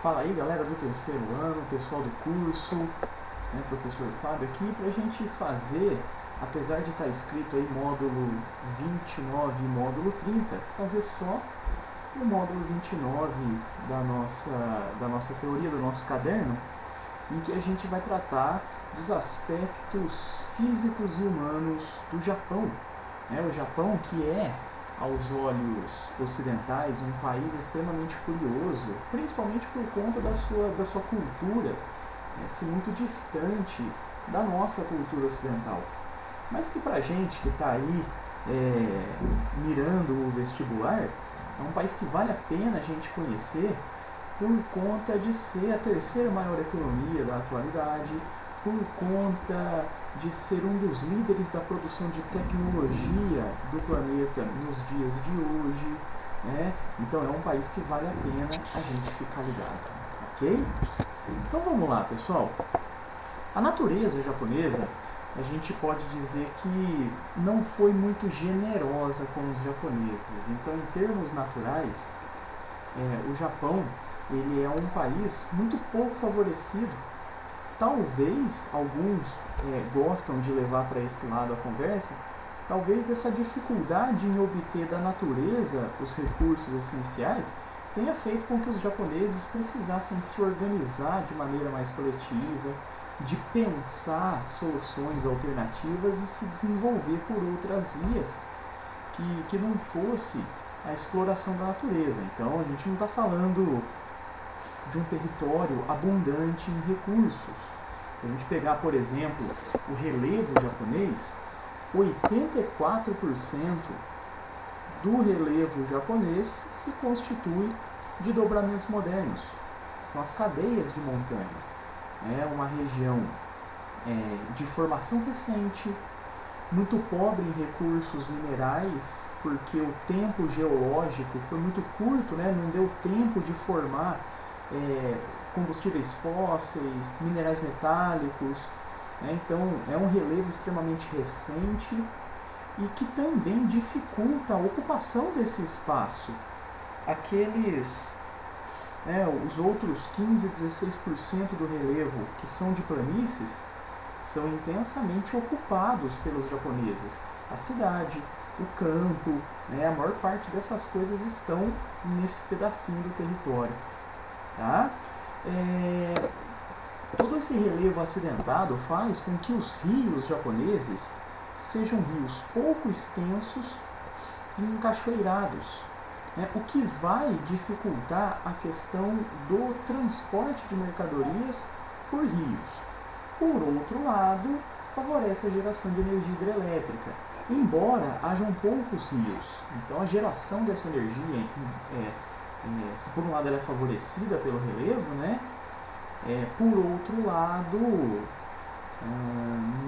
Fala aí, galera do terceiro ano, pessoal do curso, né, professor Fábio aqui, para a gente fazer, apesar de estar escrito aí módulo 29 e módulo 30, fazer só o módulo 29 da nossa teoria, do nosso caderno, em que a gente vai tratar dos aspectos físicos e humanos do Japão. O Japão, que é, aos olhos ocidentais, um país extremamente curioso, principalmente por conta da sua cultura, ser muito distante da nossa cultura ocidental. Mas que pra gente que está aí mirando o vestibular, é um país que vale a pena a gente conhecer por conta de ser a terceira maior economia da atualidade, por conta de ser um dos líderes da produção de tecnologia do planeta nos dias de hoje, né? Então é um país que vale a pena a gente ficar ligado, ok? Então vamos lá, pessoal. A natureza japonesa, a gente pode dizer que não foi muito generosa com os japoneses. Então, em termos naturais, o Japão ele é um país muito pouco favorecido. Talvez alguns gostam de levar para esse lado a conversa, talvez essa dificuldade em obter da natureza os recursos essenciais tenha feito com que os japoneses precisassem se organizar de maneira mais coletiva, de pensar soluções alternativas e se desenvolver por outras vias que não fosse a exploração da natureza. Então a gente não está falando de um território abundante em recursos. Se a gente pegar, por exemplo, o relevo japonês, 84% do relevo japonês se constitui de dobramentos modernos. São as cadeias de montanhas. É uma região de formação recente, muito pobre em recursos minerais, porque o tempo geológico foi muito curto, né? Não deu tempo de formar combustíveis fósseis, minerais metálicos. Então é um relevo extremamente recente e que também dificulta a ocupação desse espaço. Os outros 15, 16% do relevo que são de planícies são intensamente ocupados pelos japoneses. A cidade, o campo, a maior parte dessas coisas estão nesse pedacinho do território. Tá? Todo esse relevo acidentado faz com que os rios japoneses sejam rios pouco extensos e encachoeirados, o que vai dificultar a questão do transporte de mercadorias por rios. Por outro lado, favorece a geração de energia hidrelétrica, embora hajam poucos rios. Então a geração dessa energia, se por um lado ela é favorecida pelo relevo, por outro lado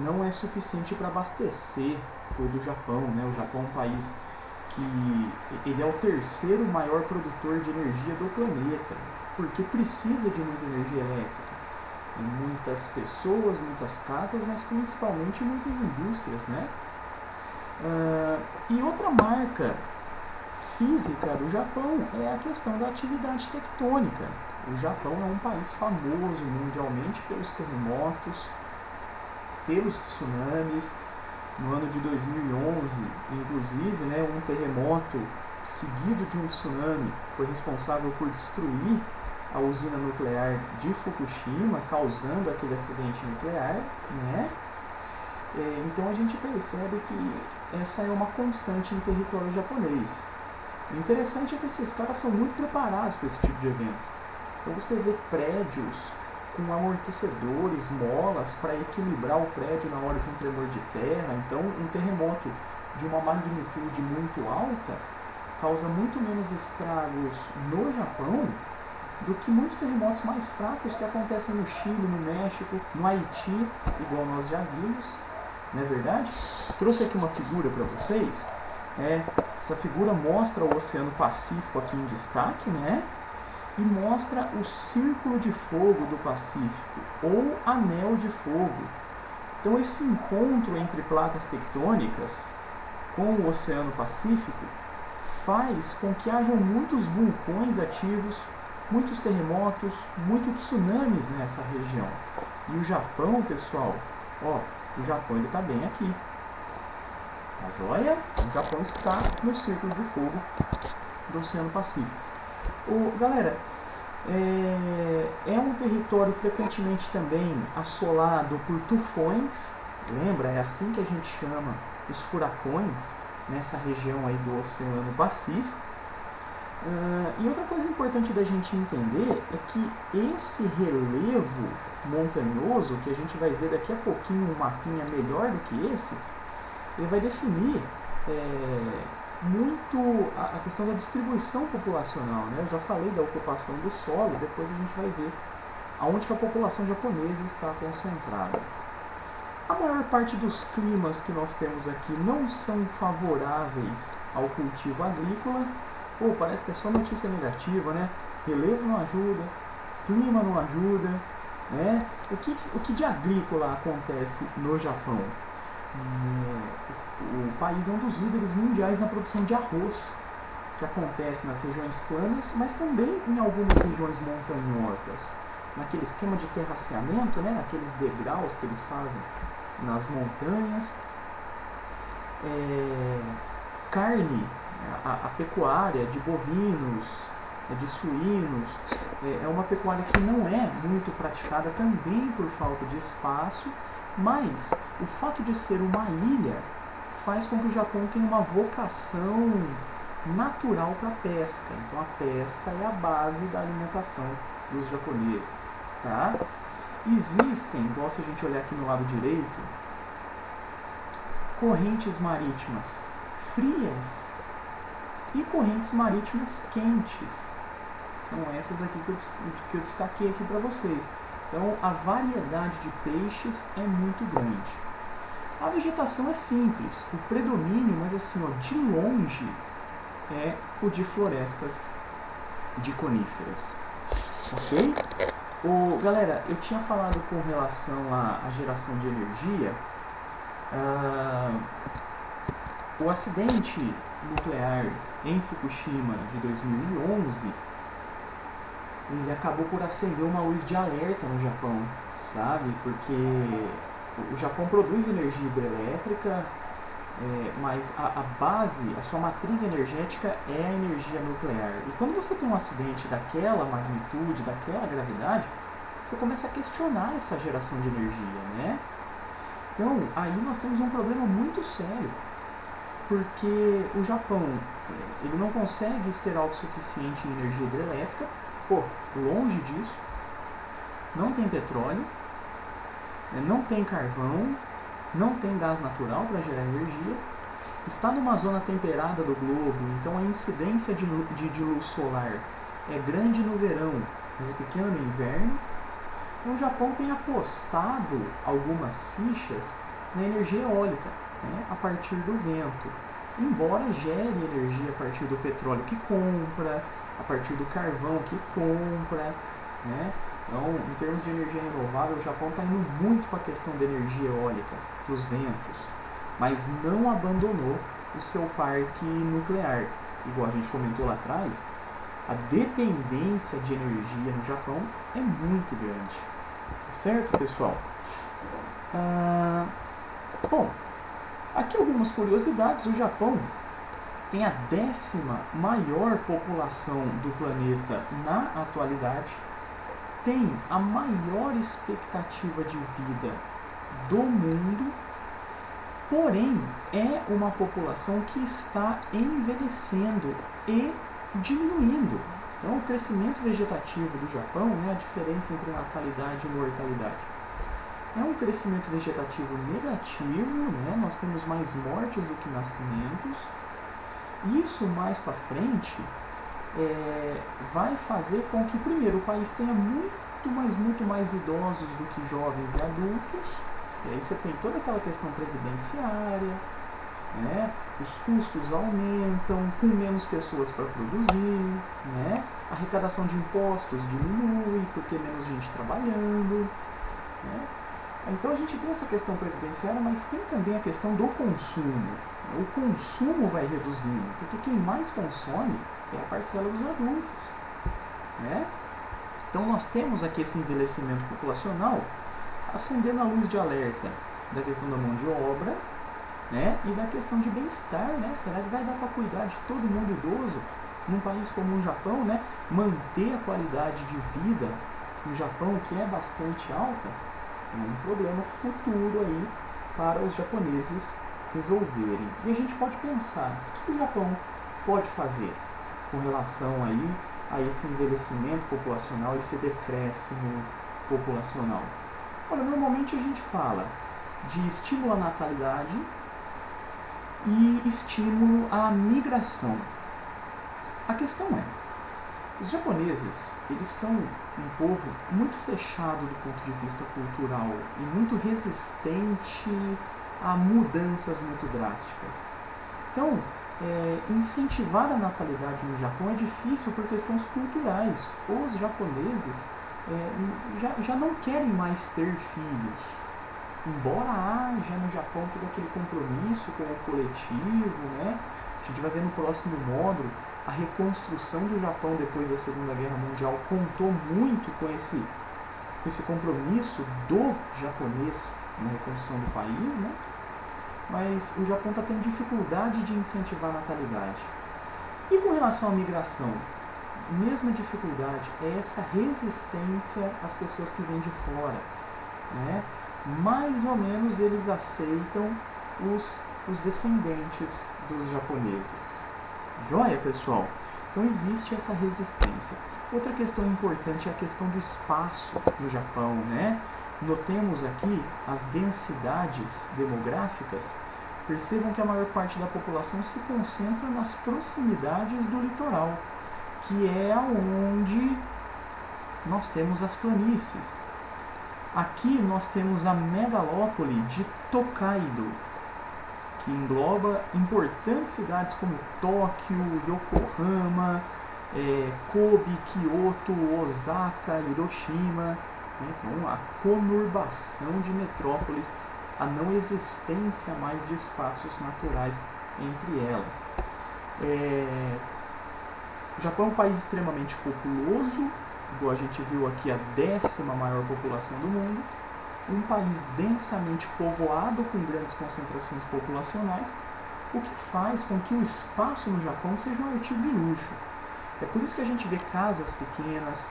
não é suficiente para abastecer todo o Japão. O Japão é um país que ele é o terceiro maior produtor de energia do planeta, porque precisa de muita energia elétrica. Em muitas pessoas, muitas casas, mas principalmente muitas indústrias. E outra marca física do Japão é a questão da atividade tectônica. O Japão é um país famoso mundialmente pelos terremotos, pelos tsunamis. No ano de 2011, inclusive, um terremoto seguido de um tsunami foi responsável por destruir a usina nuclear de Fukushima, causando aquele acidente nuclear. Então a gente percebe que essa é uma constante em território japonês. O interessante é que esses caras são muito preparados para esse tipo de evento. Então você vê prédios com amortecedores, molas para equilibrar o prédio na hora de um tremor de terra. Então um terremoto de uma magnitude muito alta causa muito menos estragos no Japão do que muitos terremotos mais fracos que acontecem no Chile, no México, no Haiti, igual nós já vimos. Não é verdade? Trouxe aqui uma figura para vocês. Essa figura mostra o Oceano Pacífico aqui em destaque, e mostra o Círculo de Fogo do Pacífico, ou Anel de Fogo. Então esse encontro entre placas tectônicas com o Oceano Pacífico faz com que hajam muitos vulcões ativos, muitos terremotos, muitos tsunamis nessa região. E o Japão, pessoal, ó, o Japão ele está bem aqui. Tá joia? O Japão está no Círculo de Fogo do Oceano Pacífico. Galera, é um território frequentemente também assolado por tufões. Lembra? É assim que a gente chama os furacões nessa região aí do Oceano Pacífico. E outra coisa importante da gente entender é que esse relevo montanhoso, que a gente vai ver daqui a pouquinho um mapinha melhor do que esse, ele vai definir muito a questão da distribuição populacional, né? Eu já falei da ocupação do solo, depois a gente vai ver aonde que a população japonesa está concentrada. A maior parte dos climas que nós temos aqui não são favoráveis ao cultivo agrícola. Parece que é só notícia negativa, né? Relevo não ajuda, clima não ajuda, né? O que de agrícola acontece no Japão? O país é um dos líderes mundiais na produção de arroz, que acontece nas regiões planas, mas também em algumas regiões montanhosas. Naquele esquema de terraceamento, né? Naqueles degraus que eles fazem nas montanhas. Carne, a pecuária de bovinos, de suínos, é uma pecuária que não é muito praticada também por falta de espaço, mas o fato de ser uma ilha faz com que o Japão tenha uma vocação natural para a pesca. Então a pesca é a base da alimentação dos japoneses. Tá? Existem, igual se a gente olhar aqui no lado direito, correntes marítimas frias e correntes marítimas quentes. São essas aqui que eu destaquei aqui para vocês. Então a variedade de peixes é muito grande. A vegetação é simples, o predomínio, mas assim, de longe, é o de florestas de coníferas. Ok? Galera, eu tinha falado com relação à geração de energia. O acidente nuclear em Fukushima de 2011, ele acabou por acender uma luz de alerta no Japão, sabe? Porque o Japão produz energia hidrelétrica, mas a base, a sua matriz energética é a energia nuclear. E quando você tem um acidente daquela magnitude, daquela gravidade, você começa a questionar essa geração de energia, né? Então, aí nós temos um problema muito sério, porque o Japão ele não consegue ser autossuficiente em energia hidrelétrica, longe disso, não tem petróleo, não tem carvão, não tem gás natural para gerar energia, está numa zona temperada do globo, então a incidência de luz solar é grande no verão, mas é pequena no inverno. Então o Japão tem apostado algumas fichas na energia eólica, né, a partir do vento, embora gere energia a partir do petróleo que compra, a partir do carvão que compra, né? Então, em termos de energia renovável, o Japão está indo muito para a questão da energia eólica, dos ventos, mas não abandonou o seu parque nuclear. Igual a gente comentou lá atrás, a dependência de energia no Japão é muito grande. Certo, pessoal? Bom, aqui algumas curiosidades. O Japão tem a 10ª maior população do planeta na atualidade, tem a maior expectativa de vida do mundo, porém é uma população que está envelhecendo e diminuindo. Então o crescimento vegetativo do Japão, né, a diferença entre natalidade e mortalidade, é um crescimento vegetativo negativo, né, nós temos mais mortes do que nascimentos. Isso mais para frente vai fazer com que, primeiro, o país tenha muito mais idosos do que jovens e adultos, e aí você tem toda aquela questão previdenciária, né? Os custos aumentam, com menos pessoas para produzir, né? A arrecadação de impostos diminui, porque menos gente trabalhando, né? Então a gente tem essa questão previdenciária, mas tem também a questão do consumo. O consumo vai reduzindo, porque quem mais consome é a parcela dos adultos, né? Então nós temos aqui esse envelhecimento populacional acendendo a luz de alerta da questão da mão de obra, né, e da questão de bem-estar, né? Será que vai dar para cuidar de todo mundo idoso num país como o Japão, né? Manter a qualidade de vida no Japão, que é bastante alta, é um problema futuro aí para os japoneses resolverem. E a gente pode pensar, o que o Japão pode fazer com relação aí a esse envelhecimento populacional, esse decréscimo populacional? Olha, normalmente a gente fala de estímulo à natalidade e estímulo à migração. A questão é, os japoneses, eles são um povo muito fechado do ponto de vista cultural e muito resistente a mudanças muito drásticas. Então, incentivar a natalidade no Japão é difícil por questões culturais. Os japoneses já não querem mais ter filhos. Embora haja no Japão todo aquele compromisso com o coletivo, né? A gente vai ver no próximo módulo, a reconstrução do Japão depois da Segunda Guerra Mundial contou muito com esse compromisso do japonês na reconstrução do país, né? Mas o Japão está tendo dificuldade de incentivar a natalidade. E com relação à migração, mesma dificuldade, é essa resistência às pessoas que vêm de fora, né? Mais ou menos eles aceitam os descendentes dos japoneses. Joia, pessoal? Então existe essa resistência. Outra questão importante é a questão do espaço no Japão, né? Notemos aqui as densidades demográficas. Percebam que a maior parte da população se concentra nas proximidades do litoral, que é onde nós temos as planícies. Aqui nós temos a megalópole de Tokaido, que engloba importantes cidades como Tóquio, Yokohama, Kobe, Kyoto, Osaka, Hiroshima. Então, a conurbação de metrópoles, a não existência mais de espaços naturais entre elas. O Japão é um país extremamente populoso, igual a gente viu aqui, a 10ª maior população do mundo, um país densamente povoado com grandes concentrações populacionais, o que faz com que o espaço no Japão seja um artigo de luxo. É por isso que a gente vê casas pequenas,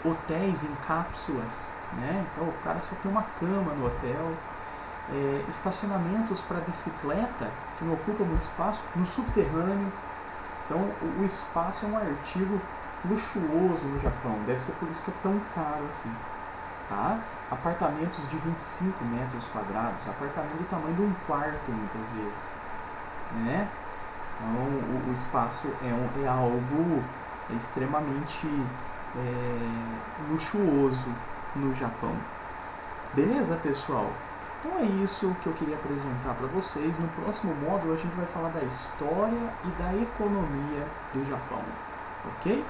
hotéis em cápsulas, né? Então o cara só tem uma cama no hotel, estacionamentos para bicicleta, que não ocupa muito espaço, no subterrâneo. Então o espaço é um artigo luxuoso no Japão, deve ser por isso que é tão caro assim. Tá? Apartamentos de 25 metros quadrados, apartamento do tamanho de um quarto muitas vezes, né? Então o espaço é algo extremamente luxuoso no Japão. Beleza, pessoal? Então é isso que eu queria apresentar para vocês. No próximo módulo a gente vai falar da história e da economia do Japão, ok?